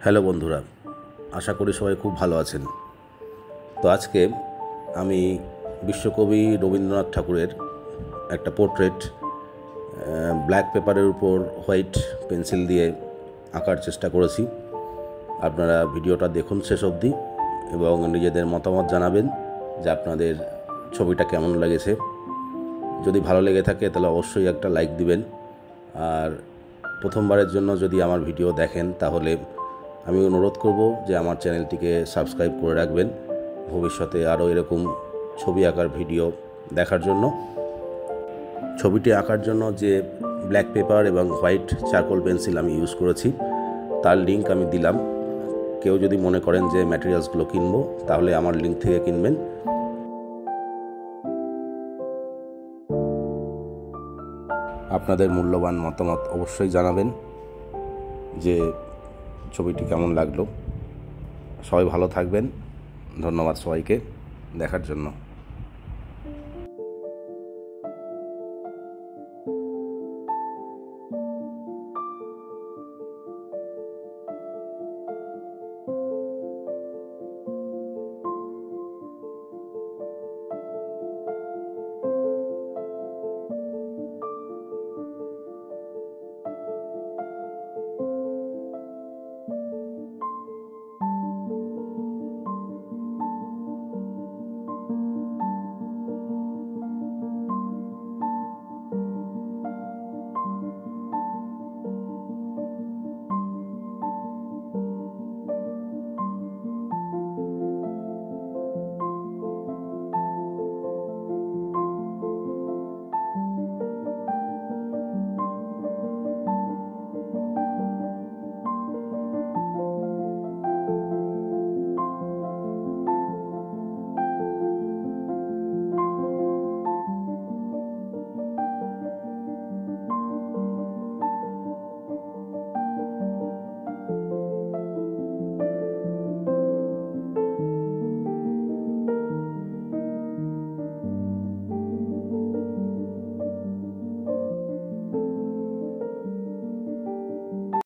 Hello বন্ধুরা, আশা করি সবাই খুব ভালো আছেন। তো আজকে আমি বিশ্বকবি রবীন্দ্রনাথ ঠাকুরের একটা পোর্ট্রেট ব্ল্যাক পেপারের উপর হোয়াইট পেন্সিল দিয়ে আঁকার চেষ্টা করেছি। আপনারা ভিডিওটা দেখুন শেষ অবধি এবং নিজেদের মতামত জানাবেন যে আপনাদের ছবিটা কেমন লেগেছে। যদি ভালো লেগে থাকে তাহলে অবশ্যই একটা লাইক দিবেন। আর প্রথমবারের জন্য যদি আমার ভিডিও দেখেন তাহলে আমি অনুরোধ করব যে আমার চ্যানেলটিকে সাবস্ক্রাইব করে রাখবেন ভবিষ্যতে আরও এরকম ছবি আঁকার ভিডিও দেখার জন্য। ছবিটি আঁকার জন্য যে ব্ল্যাক পেপার এবং হোয়াইট চারকোল পেন্সিল আমি ইউজ করেছি তার লিঙ্ক আমি দিলাম। কেউ যদি মনে করেন যে ম্যাটেরিয়ালসগুলো কিনবো তাহলে আমার লিঙ্ক থেকে কিনবেন। আপনাদের মূল্যবান মতামত অবশ্যই জানাবেন যে ছবিটি কেমন লাগলো। সবাই ভালো থাকবেন। ধন্যবাদ সবাইকে দেখার জন্য।